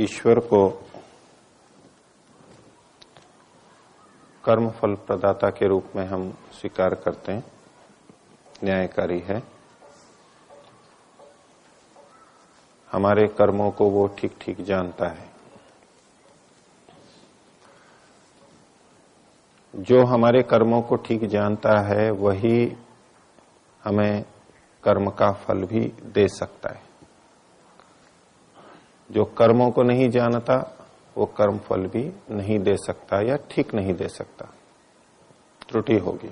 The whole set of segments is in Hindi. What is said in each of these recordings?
ईश्वर को कर्म फल प्रदाता के रूप में हम स्वीकार करते हैं, न्यायकारी है। हमारे कर्मों को वो ठीक ठीक जानता है। जो हमारे कर्मों को ठीक जानता है वही हमें कर्म का फल भी दे सकता है। जो कर्मों को नहीं जानता वो कर्म फल भी नहीं दे सकता या ठीक नहीं दे सकता, त्रुटि होगी।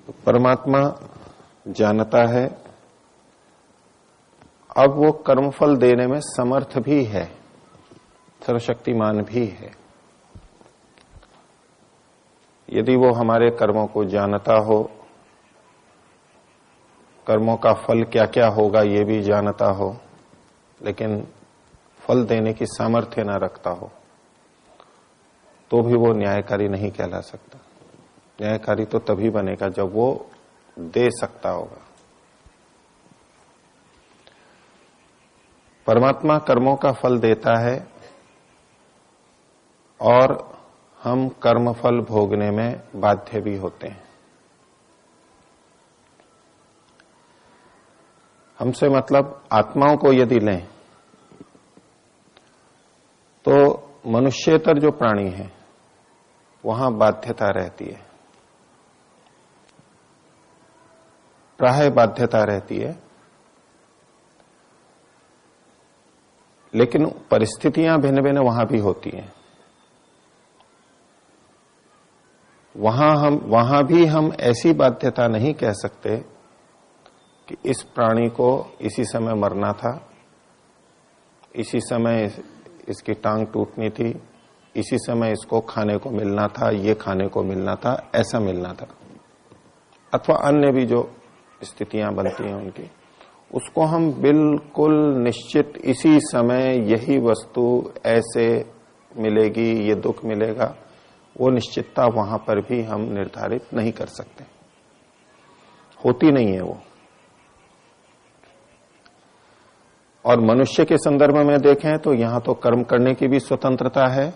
तो परमात्मा जानता है, अब वो कर्मफल देने में समर्थ भी है, सर्वशक्तिमान भी है। यदि वो हमारे कर्मों को जानता हो, कर्मों का फल क्या क्या होगा ये भी जानता हो, लेकिन फल देने की सामर्थ्य ना रखता हो, तो भी वो न्यायकारी नहीं कहला सकता। न्यायकारी तो तभी बनेगा जब वो दे सकता होगा। परमात्मा कर्मों का फल देता है और हम कर्म फल भोगने में बाध्य भी होते हैं। हमसे मतलब आत्माओं को यदि लें तो मनुष्येतर जो प्राणी है वहां बाध्यता रहती है, प्राय बाध्यता रहती है, लेकिन परिस्थितियां भिन्न भिन्न वहां भी होती हैं। वहां भी हम ऐसी बाध्यता नहीं कह सकते कि इस प्राणी को इसी समय मरना था, इसी समय इसकी टांग टूटनी थी, इसी समय इसको खाने को मिलना था, ये खाने को मिलना था, ऐसा मिलना था, अथवा अन्य भी जो स्थितियां बनती हैं उनकी, उसको हम बिल्कुल निश्चित इसी समय यही वस्तु ऐसे मिलेगी, ये दुख मिलेगा, वो निश्चितता वहां पर भी हम निर्धारित नहीं कर सकते, होती नहीं है वो। और मनुष्य के संदर्भ में देखें तो यहां तो कर्म करने की भी स्वतंत्रता है,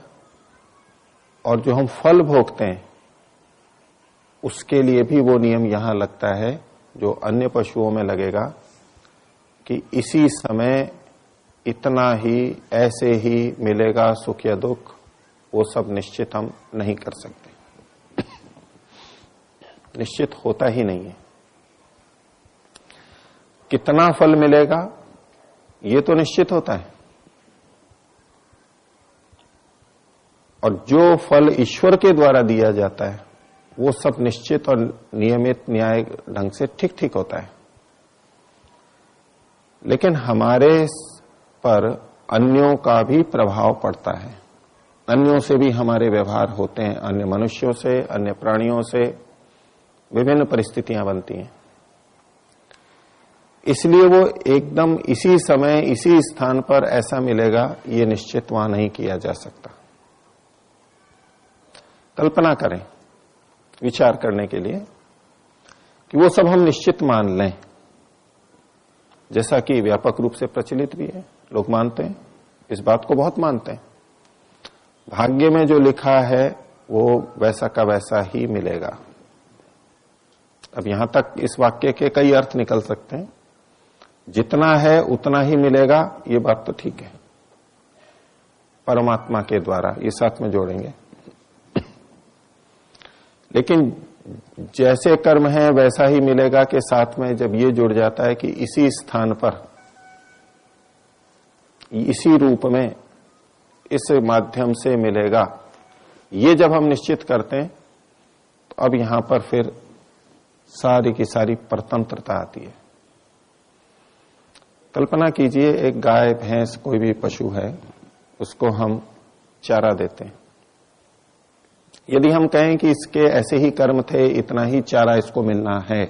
और जो हम फल भोगते हैं उसके लिए भी वो नियम यहां लगता है जो अन्य पशुओं में लगेगा कि इसी समय इतना ही, ऐसे ही मिलेगा सुख या दुख, वो सब निश्चित हम नहीं कर सकते, निश्चित होता ही नहीं है। कितना फल मिलेगा ये तो निश्चित होता है, और जो फल ईश्वर के द्वारा दिया जाता है वो सब निश्चित और नियमित न्याय ढंग से ठीक ठीक होता है। लेकिन हमारे पर अन्यों का भी प्रभाव पड़ता है, अन्यों से भी हमारे व्यवहार होते हैं, अन्य मनुष्यों से, अन्य प्राणियों से विभिन्न परिस्थितियां बनती हैं। इसलिए वो एकदम इसी समय इसी स्थान पर ऐसा मिलेगा ये निश्चित वहां नहीं किया जा सकता। कल्पना करें विचार करने के लिए कि वो सब हम निश्चित मान लें, जैसा कि व्यापक रूप से प्रचलित भी है, लोग मानते हैं, इस बात को बहुत मानते हैं। भाग्य में जो लिखा है वो वैसा का वैसा ही मिलेगा। अब यहां तक इस वाक्य के कई अर्थ निकल सकते हैं। जितना है उतना ही मिलेगा, ये बात तो ठीक है, परमात्मा के द्वारा, ये साथ में जोड़ेंगे। लेकिन जैसे कर्म है वैसा ही मिलेगा के साथ में जब ये जुड़ जाता है कि इसी स्थान पर, इसी रूप में, इस माध्यम से मिलेगा, ये जब हम निश्चित करते हैं तो अब यहां पर फिर सारी की सारी परतंत्रता आती है। कल्पना कीजिए एक गाय, भैंस, कोई भी पशु है, उसको हम चारा देते हैं। यदि हम कहें कि इसके ऐसे ही कर्म थे, इतना ही चारा इसको मिलना है,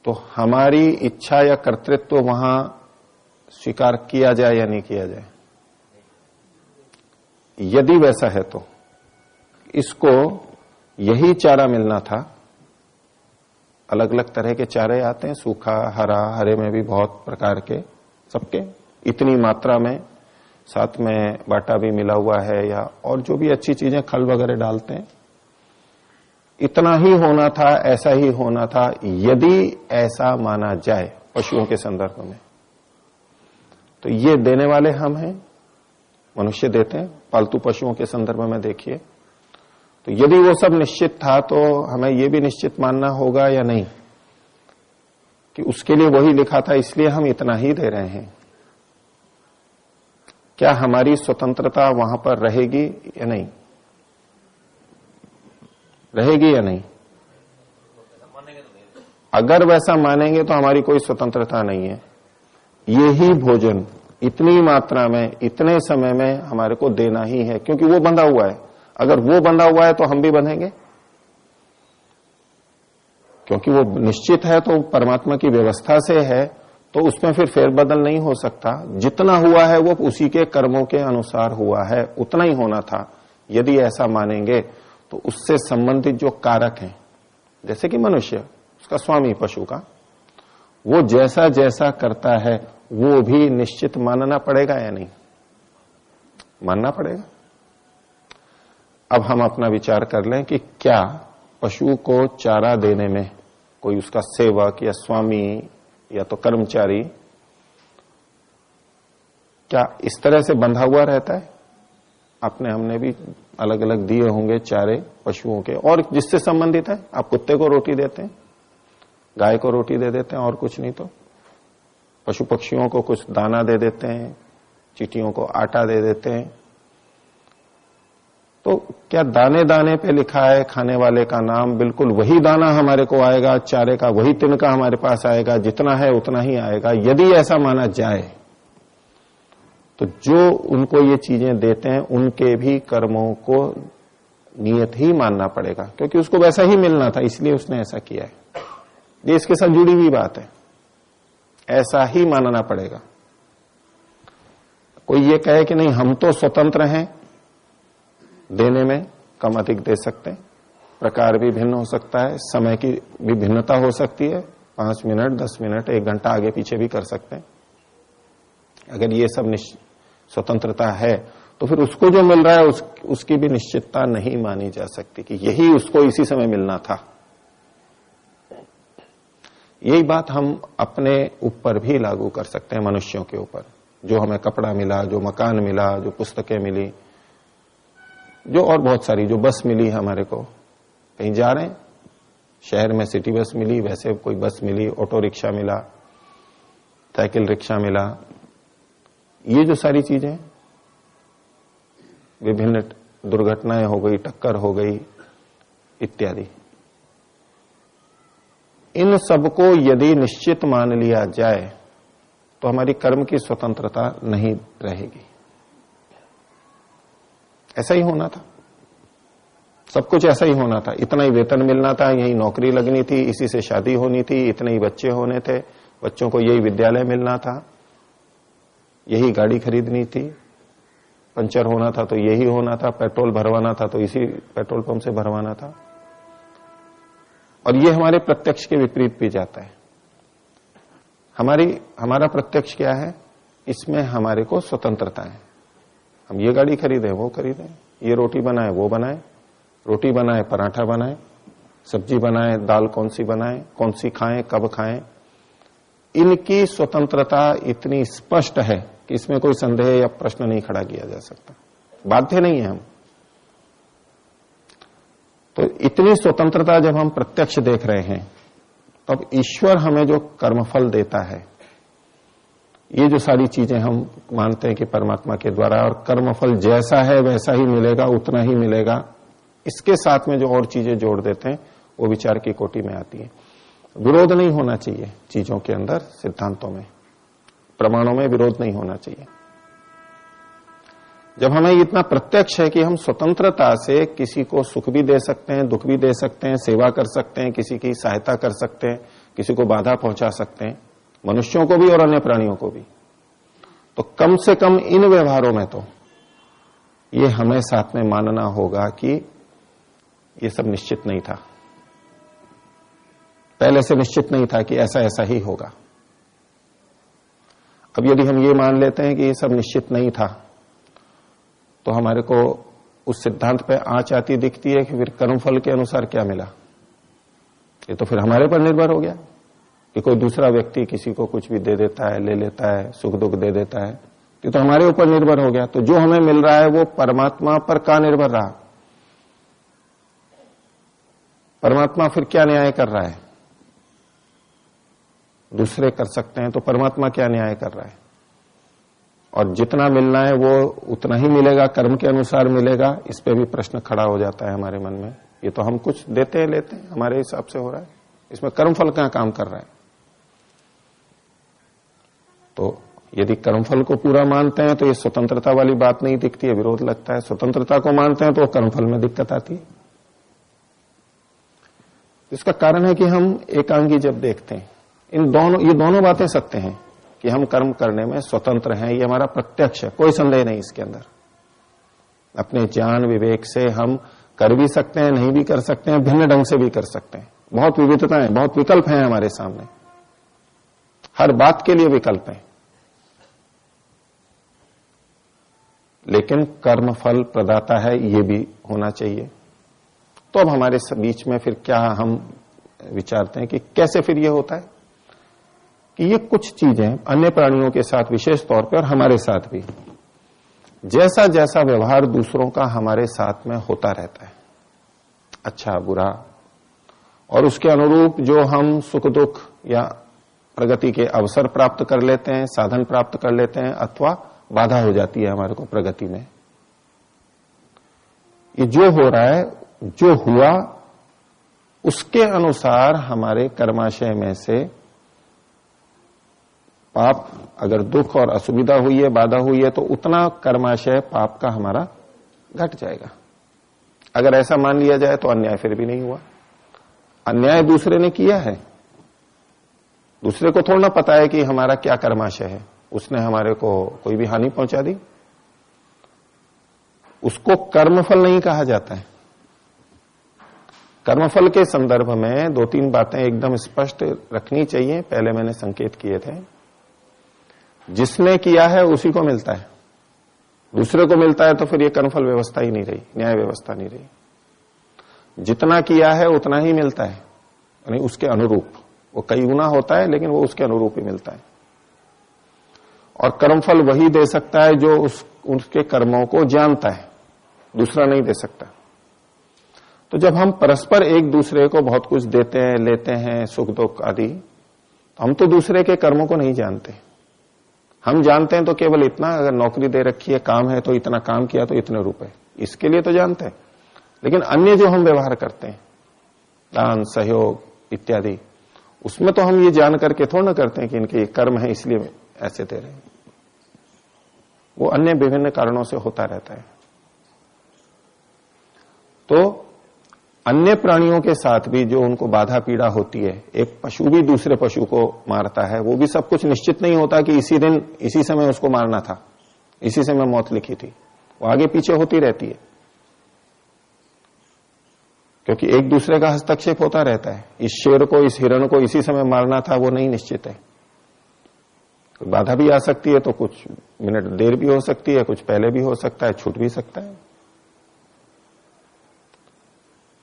तो हमारी इच्छा या कर्तृत्व वहां स्वीकार किया जाए या नहीं किया जाए? यदि वैसा है तो इसको यही चारा मिलना था, अलग अलग तरह के चारे आते हैं, सूखा, हरा, हरे में भी बहुत प्रकार के, सबके इतनी मात्रा में, साथ में बाटा भी मिला हुआ है, या और जो भी अच्छी चीजें खल वगैरह डालते हैं। इतना ही होना था, ऐसा ही होना था, यदि ऐसा माना जाए पशुओं के संदर्भ में। तो ये देने वाले हम हैं, मनुष्य देते हैं। पालतू पशुओं के संदर्भ में देखिए, तो यदि वो सब निश्चित था तो हमें ये भी निश्चित मानना होगा या नहीं कि उसके लिए वही लिखा था इसलिए हम इतना ही दे रहे हैं। क्या हमारी स्वतंत्रता वहां पर रहेगी या नहीं? रहेगी या नहीं? अगर वैसा मानेंगे तो हमारी कोई स्वतंत्रता नहीं है। यही भोजन इतनी मात्रा में, इतने समय में हमारे को देना ही है, क्योंकि वो बंधा हुआ है। अगर वो बंधा हुआ है तो हम भी बंधेंगे, क्योंकि वो निश्चित है, तो परमात्मा की व्यवस्था से है, तो उसमें फिर फेरबदल नहीं हो सकता। जितना हुआ है वो उसी के कर्मों के अनुसार हुआ है, उतना ही होना था। यदि ऐसा मानेंगे तो उससे संबंधित जो कारक हैं, जैसे कि मनुष्य, उसका स्वामी पशु का, वो जैसा जैसा करता है वो भी निश्चित मानना पड़ेगा या नहीं? मानना पड़ेगा। अब हम अपना विचार कर लें कि क्या पशु को चारा देने में कोई उसका सेवक या स्वामी या तो कर्मचारी क्या इस तरह से बंधा हुआ रहता है? हमने भी अलग अलग दिए होंगे चारे पशुओं के, और जिससे संबंधित है। आप कुत्ते को रोटी देते हैं, गाय को रोटी दे देते हैं, और कुछ नहीं तो पशु पक्षियों को कुछ दाना दे देते हैं, चींटियों को आटा दे देते हैं। तो क्या दाने दाने पे लिखा है खाने वाले का नाम? बिल्कुल वही दाना हमारे को आएगा, चारे का वही तिनका हमारे पास आएगा, जितना है उतना ही आएगा। यदि ऐसा माना जाए तो जो उनको ये चीजें देते हैं उनके भी कर्मों को नियत ही मानना पड़ेगा, क्योंकि उसको वैसा ही मिलना था, इसलिए उसने ऐसा किया है। ये इसके साथ जुड़ी हुई बात है, ऐसा ही मानना पड़ेगा। कोई ये कहे कि नहीं हम तो स्वतंत्र हैं, देने में कम अधिक दे सकते हैं, प्रकार भी भिन्न हो सकता है, समय की भी भिन्नता हो सकती है, 5 मिनट 10 मिनट 1 घंटा आगे पीछे भी कर सकते हैं। अगर ये सब स्वतंत्रता है तो फिर उसको जो मिल रहा है उसकी भी निश्चितता नहीं मानी जा सकती कि यही उसको इसी समय मिलना था। यही बात हम अपने ऊपर भी लागू कर सकते हैं, मनुष्यों के ऊपर। जो हमें कपड़ा मिला, जो मकान मिला, जो पुस्तकें मिली, जो और बहुत सारी, जो बस मिली हमारे को, कहीं जा रहे हैं शहर में सिटी बस मिली, वैसे कोई बस मिली, ऑटो रिक्शा मिला, साइकिल रिक्शा मिला, ये जो सारी चीजें, विभिन्न दुर्घटनाएं हो गई, टक्कर हो गई इत्यादि, इन सबको यदि निश्चित मान लिया जाए तो हमारी कर्म की स्वतंत्रता नहीं रहेगी। ऐसा ही होना था, सब कुछ ऐसा ही होना था। इतना ही वेतन मिलना था, यही नौकरी लगनी थी, इसी से शादी होनी थी, इतने ही बच्चे होने थे, बच्चों को यही विद्यालय मिलना था, यही गाड़ी खरीदनी थी, पंचर होना था तो यही होना था, पेट्रोल भरवाना था तो इसी पेट्रोल पंप से भरवाना था। और ये हमारे प्रत्यक्ष के विपरीत भी जाता है। हमारा प्रत्यक्ष क्या है? इसमें हमारे को स्वतंत्रता है। हम ये गाड़ी खरीदें, वो खरीदें, ये रोटी बनाए, वो बनाए, रोटी बनाए, पराठा बनाए, सब्जी बनाए, दाल कौन सी बनाए, कौन सी खाएं, कब खाएं, इनकी स्वतंत्रता इतनी स्पष्ट है कि इसमें कोई संदेह या प्रश्न नहीं खड़ा किया जा सकता। बाध्य नहीं है हम। तो इतनी स्वतंत्रता जब हम प्रत्यक्ष देख रहे हैं, तब ईश्वर हमें जो कर्मफल देता है, ये जो सारी चीजें हम मानते हैं कि परमात्मा के द्वारा, और कर्मफल जैसा है वैसा ही मिलेगा, उतना ही मिलेगा, इसके साथ में जो और चीजें जोड़ देते हैं वो विचार की कोटि में आती है। विरोध नहीं होना चाहिए चीजों के अंदर, सिद्धांतों में, प्रमाणों में विरोध नहीं होना चाहिए। जब हमें इतना प्रत्यक्ष है कि हम स्वतंत्रता से किसी को सुख भी दे सकते हैं, दुख भी दे सकते हैं, सेवा कर सकते हैं, किसी की सहायता कर सकते हैं, किसी को बाधा पहुंचा सकते हैं, मनुष्यों को भी और अन्य प्राणियों को भी, तो कम से कम इन व्यवहारों में तो ये हमें साथ में मानना होगा कि ये सब निश्चित नहीं था। पहले से निश्चित नहीं था कि ऐसा ऐसा ही होगा। अब यदि हम ये मान लेते हैं कि ये सब निश्चित नहीं था, तो हमारे को उस सिद्धांत पे आंच आती दिखती है कि फिर कर्मफल के अनुसार क्या मिला। ये तो फिर हमारे पर निर्भर हो गया कि कोई दूसरा व्यक्ति किसी को कुछ भी दे देता है, ले लेता है, सुख दुख दे देता है, ये तो हमारे ऊपर निर्भर हो गया। तो जो हमें मिल रहा है वो परमात्मा पर क्या निर्भर रहा? परमात्मा फिर क्या न्याय कर रहा है? दूसरे कर सकते हैं तो परमात्मा क्या न्याय कर रहा है? और जितना मिलना है वो उतना ही मिलेगा, कर्म के अनुसार मिलेगा। इस पे भी प्रश्न खड़ा हो जाता है हमारे मन में। ये तो हम कुछ देते हैं, लेते हैं, हमारे हिसाब से हो रहा है, इसमें कर्मफल क्या काम कर रहा है? तो यदि कर्मफल को पूरा मानते हैं तो ये स्वतंत्रता वाली बात नहीं दिखती है, विरोध लगता है। स्वतंत्रता को मानते हैं तो कर्मफल में दिक्कत आती है। इसका कारण है कि हम एकांगी जब देखते हैं, ये दोनों बातें सत्य हैं कि हम कर्म करने में स्वतंत्र हैं, ये हमारा प्रत्यक्ष है, कोई संदेह नहीं इसके अंदर। अपने ज्ञान विवेक से हम कर भी सकते हैं, नहीं भी कर सकते हैं, भिन्न ढंग से भी कर सकते हैं। बहुत विविधताएं, बहुत विकल्प हैं हमारे सामने, हर बात के लिए विकल्प हैं। लेकिन कर्म फल प्रदाता है, ये भी होना चाहिए। तो अब हमारे बीच में फिर क्या हम विचारते हैं कि कैसे फिर ये होता है कि ये कुछ चीजें अन्य प्राणियों के साथ विशेष तौर पर और हमारे साथ भी, जैसा जैसा व्यवहार दूसरों का हमारे साथ में होता रहता है, अच्छा बुरा, और उसके अनुरूप जो हम सुख दुख या प्रगति के अवसर प्राप्त कर लेते हैं, साधन प्राप्त कर लेते हैं, अथवा बाधा हो जाती है हमारे को प्रगति में। ये जो हो रहा है, जो हुआ, उसके अनुसार हमारे कर्माशय में से पाप, अगर दुख और असुविधा हुई है, बाधा हुई है, तो उतना कर्माशय पाप का हमारा घट जाएगा। अगर ऐसा मान लिया जाए तो अन्याय फिर भी नहीं हुआ। अन्याय दूसरे ने किया है, दूसरे को थोड़ा ना पता है कि हमारा क्या कर्माशय है, उसने हमारे को कोई भी हानि पहुंचा दी, उसको कर्मफल नहीं कहा जाता है। कर्मफल के संदर्भ में दो तीन बातें एकदम स्पष्ट रखनी चाहिए, पहले मैंने संकेत किए थे। जिसने किया है उसी को मिलता है, दूसरे को मिलता है तो फिर ये कर्मफल व्यवस्था ही नहीं रही, न्याय व्यवस्था नहीं रही। जितना किया है उतना ही मिलता है, यानी उसके अनुरूप। वो कई गुना होता है लेकिन वो उसके अनुरूप ही मिलता है। और कर्मफल वही दे सकता है जो उसके कर्मों को जानता है, दूसरा नहीं दे सकता। तो जब हम परस्पर एक दूसरे को बहुत कुछ देते हैं, लेते हैं, सुख दुख आदि, तो हम तो दूसरे के कर्मों को नहीं जानते। हम जानते हैं तो केवल इतना, अगर नौकरी दे रखी है, काम है, तो इतना काम किया तो इतने रुपए, इसके लिए तो जानते हैं। लेकिन अन्य जो हम व्यवहार करते हैं, दान, सहयोग इत्यादि, उसमें तो हम ये जान करके थोड़ा ना करते हैं कि इनके ये कर्म है इसलिए ऐसे दे रहे हैं। वो अन्य विभिन्न कारणों से होता रहता है। तो अन्य प्राणियों के साथ भी जो उनको बाधा पीड़ा होती है, एक पशु भी दूसरे पशु को मारता है, वो भी सब कुछ निश्चित नहीं होता कि इसी दिन इसी समय उसको मारना था, इसी समय मौत लिखी थी, वो आगे पीछे होती रहती है, क्योंकि एक दूसरे का हस्तक्षेप होता रहता है। इस शेर को, इस हिरण को इसी समय मारना था, वो नहीं निश्चित है। बाधा भी आ सकती है, तो कुछ मिनट देर भी हो सकती है, कुछ पहले भी हो सकता है, छूट भी सकता है।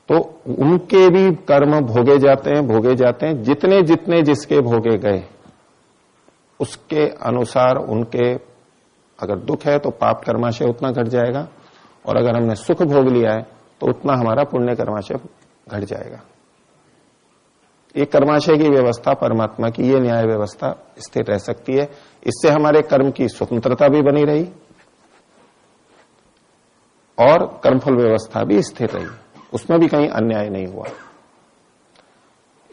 तो उनके भी कर्म भोगे जाते हैं, जितने जितने जिसके भोगे गए उसके अनुसार उनके, अगर दुख है तो पाप कर्माशय उतना घट जाएगा, और अगर हमने सुख भोग लिया है तो उतना हमारा पुण्य कर्माशय घट जाएगा। ये कर्माशय की व्यवस्था, परमात्मा की ये न्याय व्यवस्था स्थिर रह सकती है। इससे हमारे कर्म की स्वतंत्रता भी बनी रही और कर्मफल व्यवस्था भी स्थिर रही, उसमें भी कहीं अन्याय नहीं हुआ।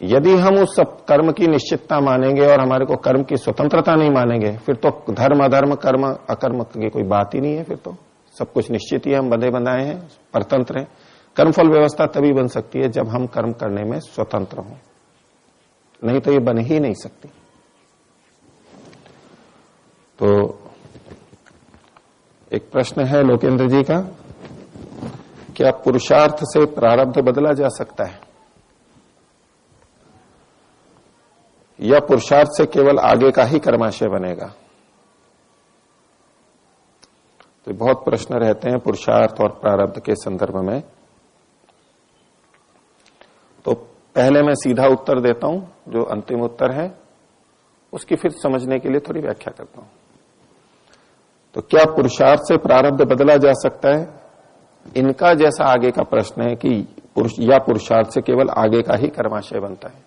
यदि हम उस सब कर्म की निश्चितता मानेंगे और हमारे को कर्म की स्वतंत्रता नहीं मानेंगे, फिर तो धर्म अधर्म, कर्म अकर्म की कोई बात ही नहीं है। फिर तो सब कुछ निश्चित ही, हम बंधे बंधाए हैं, परतंत्र हैं। कर्मफल व्यवस्था तभी बन सकती है जब हम कर्म करने में स्वतंत्र हों, नहीं तो ये बन ही नहीं सकती। तो एक प्रश्न है लोकेंद्र जी का, क्या पुरुषार्थ से प्रारब्ध बदला जा सकता है? या पुरुषार्थ से केवल आगे का ही कर्माशय बनेगा। तो बहुत प्रश्न रहते हैं पुरुषार्थ और प्रारब्ध के संदर्भ में। तो पहले मैं सीधा उत्तर देता हूं, जो अंतिम उत्तर है उसकी फिर समझने के लिए थोड़ी व्याख्या करता हूं। तो क्या पुरुषार्थ से प्रारब्ध बदला जा सकता है? इनका जैसा आगे का प्रश्न है कि पुरुषार्थ से केवल आगे का ही कर्माशय बनता है,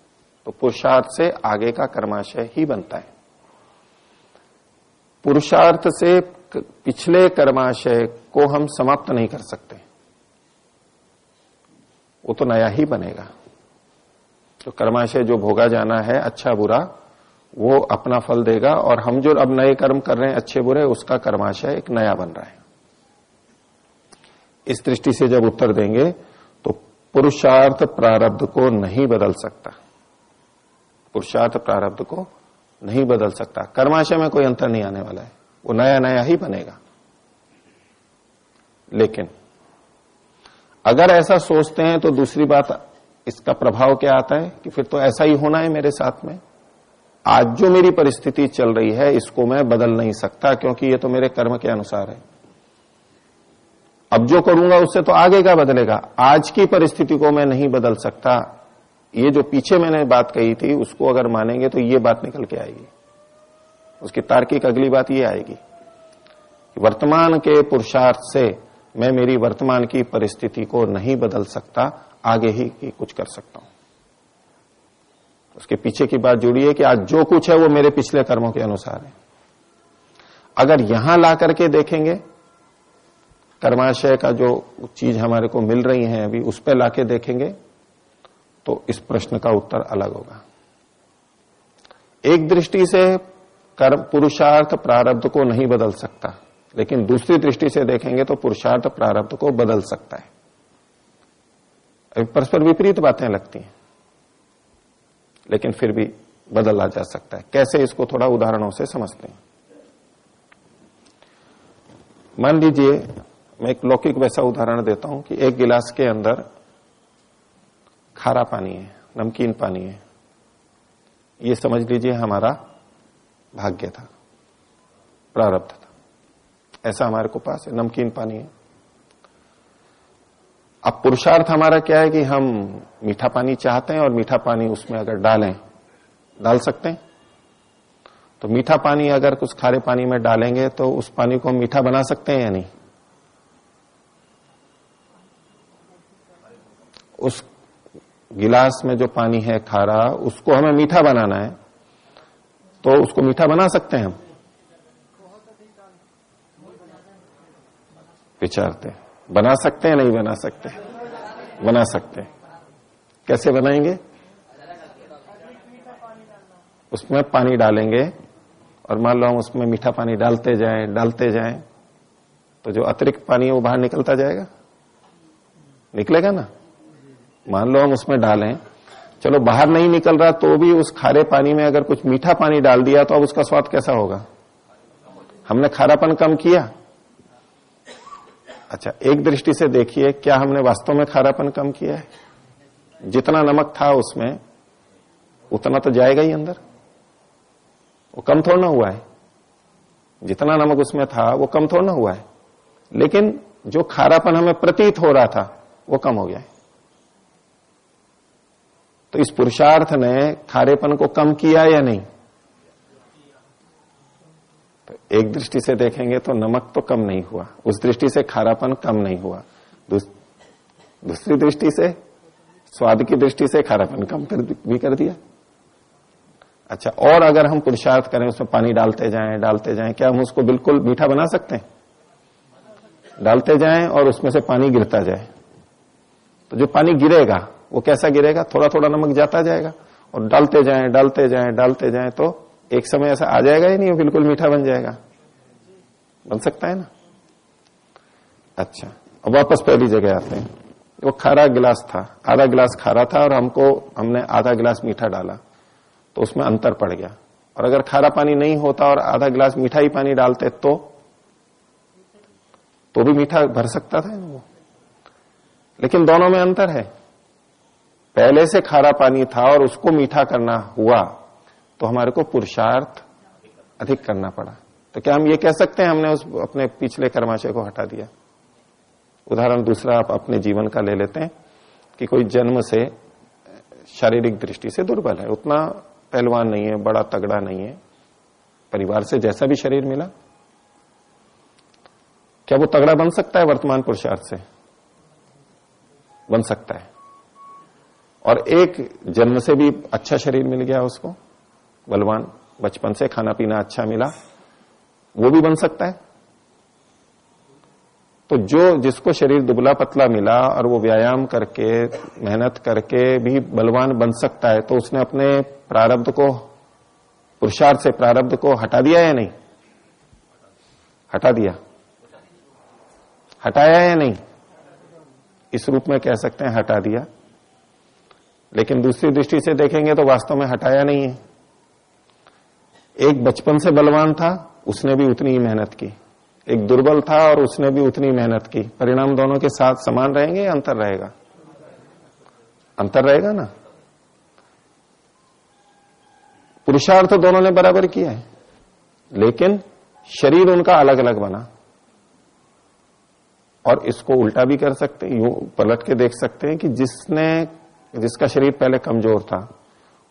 तो पुरुषार्थ से आगे का कर्माशय ही बनता है। पुरुषार्थ से पिछले कर्माशय को हम समाप्त नहीं कर सकते, वो तो नया ही बनेगा। तो कर्माशय जो भोगा जाना है अच्छा बुरा, वो अपना फल देगा, और हम जो अब नए कर्म कर रहे हैं अच्छे बुरे, उसका कर्माशय एक नया बन रहा है। इस दृष्टि से जब उत्तर देंगे तो पुरुषार्थ प्रारब्ध को नहीं बदल सकता, पुरुषार्थ प्रारब्ध को नहीं बदल सकता। कर्माशय में कोई अंतर नहीं आने वाला है, वो नया नया ही बनेगा। लेकिन अगर ऐसा सोचते हैं तो दूसरी बात, इसका प्रभाव क्या आता है कि फिर तो ऐसा ही होना है मेरे साथ में। आज जो मेरी परिस्थिति चल रही है इसको मैं बदल नहीं सकता, क्योंकि ये तो मेरे कर्म के अनुसार है। अब जो करूंगा उससे तो आगे का बदलेगा, आज की परिस्थिति को मैं नहीं बदल सकता। ये जो पीछे मैंने बात कही थी उसको अगर मानेंगे तो ये बात निकल के आएगी। उसकी तार्किक अगली बात ये आएगी कि वर्तमान के पुरुषार्थ से मैं मेरी वर्तमान की परिस्थिति को नहीं बदल सकता, आगे ही कुछ कर सकता हूं। उसके पीछे की बात जुड़ी है कि आज जो कुछ है वो मेरे पिछले कर्मों के अनुसार है। अगर यहां ला करके देखेंगे, कर्माशय का जो चीज हमारे को मिल रही है अभी, उस पर लाके देखेंगे तो इस प्रश्न का उत्तर अलग होगा। एक दृष्टि से कर्म पुरुषार्थ प्रारब्ध को नहीं बदल सकता, लेकिन दूसरी दृष्टि से देखेंगे तो पुरुषार्थ प्रारब्ध को बदल सकता है। अभी परस्पर विपरीत बातें लगती हैं, लेकिन फिर भी बदला जा सकता है। कैसे, इसको थोड़ा उदाहरणों से समझते हैं। मान लीजिए, मैं एक लौकिक वैसा उदाहरण देता हूं कि एक गिलास के अंदर खारा पानी है, नमकीन पानी है। ये समझ लीजिए हमारा भाग्य था, प्रारब्ध था। ऐसा हमारे को पास है, नमकीन पानी है। अब पुरुषार्थ हमारा क्या है कि हम मीठा पानी चाहते हैं, और मीठा पानी उसमें अगर डाल सकते हैं। तो मीठा पानी अगर कुछ खारे पानी में डालेंगे तो उस पानी को हम मीठा बना सकते हैं या नहीं? उस गिलास में जो पानी है खारा, उसको हमें मीठा बनाना है, तो उसको मीठा बना सकते हैं हम? विचारते बना सकते हैं, नहीं बना सकते? बना सकते हैं। कैसे बनाएंगे? उसमें पानी डालेंगे, और मान लो हम उसमें मीठा पानी डालते जाएं, तो जो अतिरिक्त पानी है वो बाहर निकलता जाएगा, निकलेगा ना। मान लो हम उसमें डालें, चलो बाहर नहीं निकल रहा तो भी उस खारे पानी में अगर कुछ मीठा पानी डाल दिया तो अब उसका स्वाद कैसा होगा? हमने खारापन कम किया। अच्छा, एक दृष्टि से देखिए, क्या हमने वास्तव में खारापन कम किया है? जितना नमक था उसमें उतना तो जाएगा ही अंदर, वो कम थोड़ा ना हुआ है। जितना नमक उसमें था वो कम थोड़ा ना हुआ है, लेकिन जो खारापन हमें प्रतीत हो रहा था वो कम हो गया है। तो इस पुरुषार्थ ने खारेपन को कम किया या नहीं? तो एक दृष्टि से देखेंगे तो नमक तो कम नहीं हुआ, उस दृष्टि से खारापन कम नहीं हुआ। दूसरी दृष्टि से, स्वाद की दृष्टि से खारापन कम कर दिया। अच्छा, और अगर हम पुरुषार्थ करें, उसमें पानी डालते जाएं, क्या हम उसको बिल्कुल मीठा बना सकते हैं? डालते जाएं और उसमें से पानी गिरता जाए, तो जो पानी गिरेगा वो कैसा गिरेगा? थोड़ा थोड़ा नमक जाता जाएगा, और डालते जाएं तो एक समय ऐसा आ जाएगा ही नहीं, वो बिल्कुल मीठा बन जाएगा। बन सकता है ना? अच्छा, अब वापस पहली जगह आते हैं। वो खारा गिलास था, आधा गिलास खारा था, और हमने आधा गिलास मीठा डाला, तो उसमें अंतर पड़ गया। और अगर खारा पानी नहीं होता और आधा गिलास मीठा ही पानी डालते तो भी मीठा भर सकता था वो। लेकिन दोनों में अंतर है। पहले से खारा पानी था और उसको मीठा करना हुआ, तो हमारे को पुरुषार्थ अधिक करना पड़ा। तो क्या हम ये कह सकते हैं हमने उस अपने पिछले कर्माशय को हटा दिया? उदाहरण दूसरा आप अपने जीवन का ले लेते हैं कि कोई जन्म से शारीरिक दृष्टि से दुर्बल है, उतना पहलवान नहीं है, बड़ा तगड़ा नहीं है, परिवार से जैसा भी शरीर मिला, क्या वो तगड़ा बन सकता है वर्तमान पुरुषार्थ से? बन सकता है। और एक जन्म से भी अच्छा शरीर मिल गया उसको, बलवान, बचपन से खाना पीना अच्छा मिला, वो भी बन सकता है। तो जो जिसको शरीर दुबला पतला मिला और वो व्यायाम करके मेहनत करके भी बलवान बन सकता है, तो उसने अपने प्रारब्ध को, पुरुषार्थ से प्रारब्ध को हटा दिया या नहीं? हटा दिया। हटाया या नहीं? इस रूप में कह सकते हैं हटा दिया। लेकिन दूसरी दृष्टि से देखेंगे तो वास्तव में हटाया नहीं है। एक बचपन से बलवान था, उसने भी उतनी ही मेहनत की। एक दुर्बल था और उसने भी उतनी मेहनत की। परिणाम दोनों के साथ समान रहेंगे या अंतर रहेगा? अंतर रहेगा ना। पुरुषार्थ दोनों ने बराबर किया है, लेकिन शरीर उनका अलग अलग बना। और इसको उल्टा भी कर सकते हैं, यूं पलट के देख सकते हैं कि जिसका शरीर पहले कमजोर था,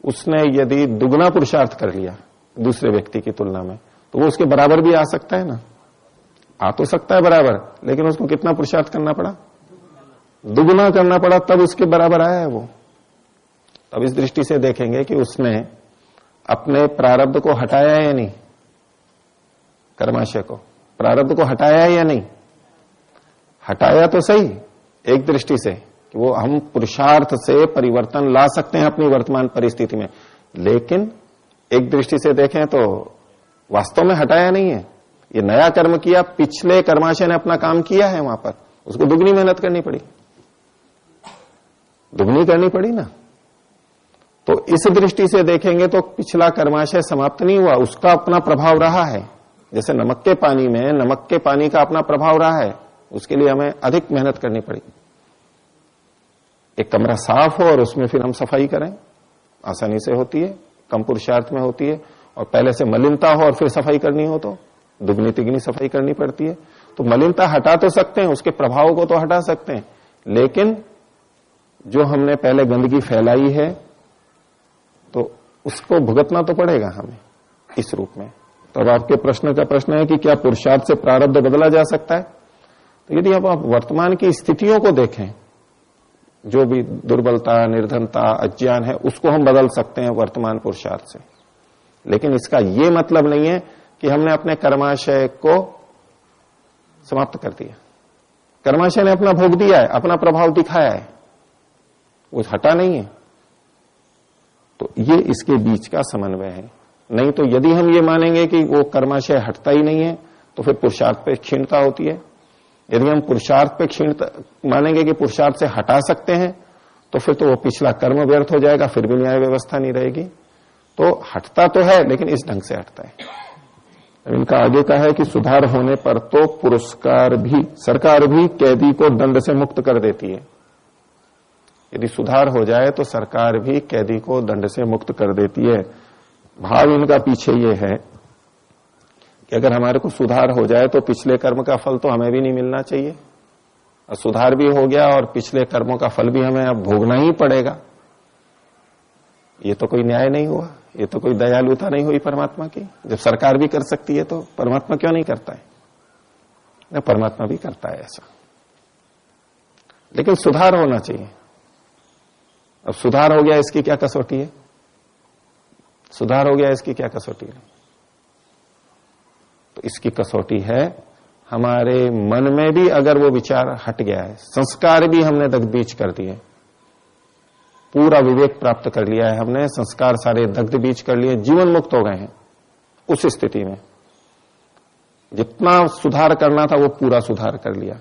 उसने यदि दुगना पुरुषार्थ कर लिया दूसरे व्यक्ति की तुलना में, तो वो उसके बराबर भी आ सकता है ना। आ तो सकता है बराबर, लेकिन उसको कितना पुरुषार्थ करना पड़ा? दुगना करना पड़ा, तब उसके बराबर आया है वो। अब इस दृष्टि से देखेंगे कि उसने अपने प्रारब्ध को हटाया है या नहीं? कर्माशय को, प्रारब्ध को हटाया है या नहीं? हटाया तो सही एक दृष्टि से कि वो हम पुरुषार्थ से परिवर्तन ला सकते हैं अपनी वर्तमान परिस्थिति में, लेकिन एक दृष्टि से देखें तो वास्तव में हटाया नहीं है। ये नया कर्म किया, पिछले कर्माशय ने अपना काम किया है, वहां पर उसको दुगनी मेहनत करनी पड़ी, दुगनी करनी पड़ी ना। तो इस दृष्टि से देखेंगे तो पिछला कर्माशय समाप्त नहीं हुआ, उसका अपना प्रभाव रहा है। जैसे नमक के पानी में नमक के पानी का अपना प्रभाव रहा है, उसके लिए हमें अधिक मेहनत करनी पड़ी। एक कमरा साफ हो और उसमें फिर हम सफाई करें, आसानी से होती है, कम पुरुषार्थ में होती है। और पहले से मलिनता हो और फिर सफाई करनी हो तो दुगनी तिगनी सफाई करनी पड़ती है। तो मलिनता हटा तो सकते हैं, उसके प्रभाव को तो हटा सकते हैं, लेकिन जो हमने पहले गंदगी फैलाई है तो उसको भुगतना तो पड़ेगा हमें इस रूप में। तो अब आपके प्रश्न का प्रश्न है कि क्या पुरुषार्थ से प्रारब्ध बदला जा सकता है? तो यदि आप वर्तमान की स्थितियों को देखें, जो भी दुर्बलता, निर्धनता, अज्ञान है, उसको हम बदल सकते हैं वर्तमान पुरुषार्थ से। लेकिन इसका यह मतलब नहीं है कि हमने अपने कर्माशय को समाप्त कर दिया। कर्माशय ने अपना भोग दिया है, अपना प्रभाव दिखाया है, वो हटा नहीं है। तो ये इसके बीच का समन्वय है। नहीं तो यदि हम ये मानेंगे कि वो कर्माशय हटता ही नहीं है तो फिर पुरुषार्थ पे क्षीणता होती है। यदि हम पुरुषार्थ पे क्षीणता मानेंगे कि पुरुषार्थ से हटा सकते हैं तो फिर तो वो पिछला कर्म व्यर्थ हो जाएगा, फिर भी न्याय व्यवस्था नहीं रहेगी। तो हटता तो है, लेकिन इस ढंग से हटता है। इनका आगे का है कि सुधार होने पर तो पुरस्कार भी, सरकार भी कैदी को दंड से मुक्त कर देती है। यदि सुधार हो जाए तो सरकार भी कैदी को दंड से मुक्त कर देती है। भाव इनका पीछे ये है कि अगर हमारे को सुधार हो जाए तो पिछले कर्म का फल तो हमें भी नहीं मिलना चाहिए, और सुधार भी हो गया और पिछले कर्मों का फल भी हमें अब भोगना ही पड़ेगा। ये तो कोई न्याय नहीं हुआ, ये तो कोई दयालुता नहीं हुई परमात्मा की। जब सरकार भी कर सकती है तो परमात्मा क्यों नहीं करता है? ना, परमात्मा भी करता है ऐसा, लेकिन सुधार होना चाहिए। अब सुधार हो गया, इसकी क्या कसौटी है? सुधार हो गया, इसकी क्या कसौटी है? तो इसकी कसौटी है हमारे मन में भी अगर वो विचार हट गया है, संस्कार भी हमने दग्ध बीज कर दिए, पूरा विवेक प्राप्त कर लिया है हमने, संस्कार सारे दग्ध बीज कर लिए, जीवन मुक्त हो गए हैं, उस स्थिति में जितना सुधार करना था वो पूरा सुधार कर लिया,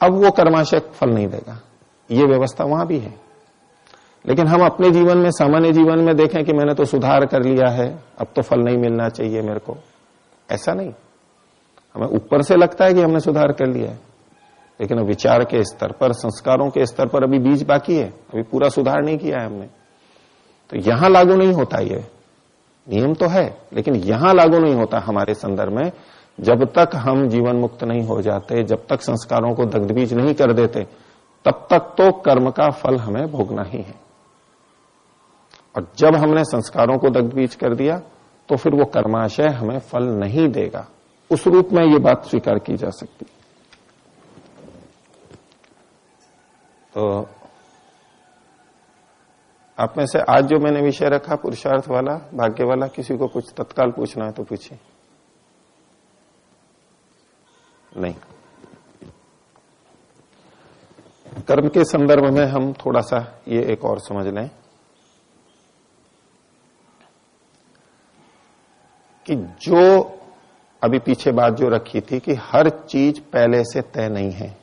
अब वो कर्माशय फल नहीं देगा। ये व्यवस्था वहां भी है। लेकिन हम अपने जीवन में, सामान्य जीवन में देखें कि मैंने तो सुधार कर लिया है, अब तो फल नहीं मिलना चाहिए मेरे को, ऐसा नहीं। हमें ऊपर से लगता है कि हमने सुधार कर लिया है, लेकिन विचार के स्तर पर, संस्कारों के स्तर पर अभी बीज बाकी है, अभी पूरा सुधार नहीं किया है हमने। तो यहां लागू नहीं होता, ये नियम तो है लेकिन यहां लागू नहीं होता हमारे संदर्भ में। जब तक हम जीवन मुक्त नहीं हो जाते, जब तक संस्कारों को दग्धबीज नहीं कर देते, तब तक तो कर्म का फल हमें भोगना ही है। और जब हमने संस्कारों को दग्धबीज कर दिया तो फिर वो कर्माशय हमें फल नहीं देगा। उस रूप में ये बात स्वीकार की जा सकती। तो आप में से आज जो मैंने विषय रखा पुरुषार्थ वाला, भाग्य वाला, किसी को कुछ तत्काल पूछना है तो पूछिए। नहीं। कर्म के संदर्भ में हम थोड़ा सा ये एक और समझ लें कि जो अभी पीछे बात जो रखी थी कि हर चीज पहले से तय नहीं है,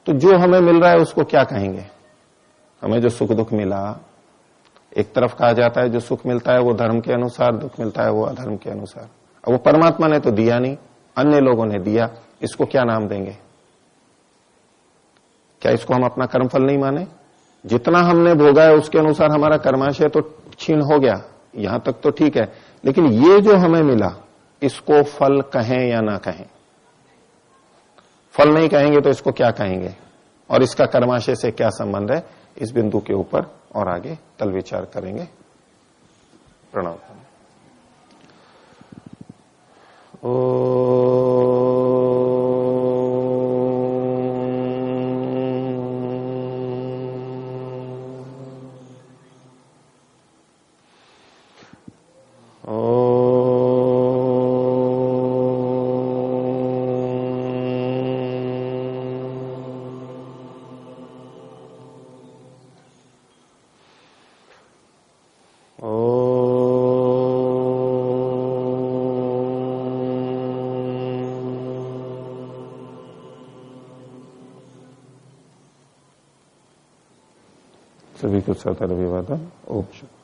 तो जो हमें मिल रहा है उसको क्या कहेंगे? हमें जो सुख दुख मिला, एक तरफ कहा जाता है जो सुख मिलता है वो धर्म के अनुसार, दुख मिलता है वो अधर्म के अनुसार। अब वो परमात्मा ने तो दिया नहीं, अन्य लोगों ने दिया, इसको क्या नाम देंगे? क्या इसको हम अपना कर्मफल नहीं माने? जितना हमने भोगा है उसके अनुसार हमारा कर्माशय तो क्षीण हो गया, यहां तक तो ठीक है, लेकिन ये जो हमें मिला इसको फल कहें या ना कहें? फल नहीं कहेंगे तो इसको क्या कहेंगे, और इसका कर्माशय से क्या संबंध है? इस बिंदु के ऊपर और आगे कल विचार करेंगे। प्रणाम। सभी को सतर अभिवादन। ओम शुभ।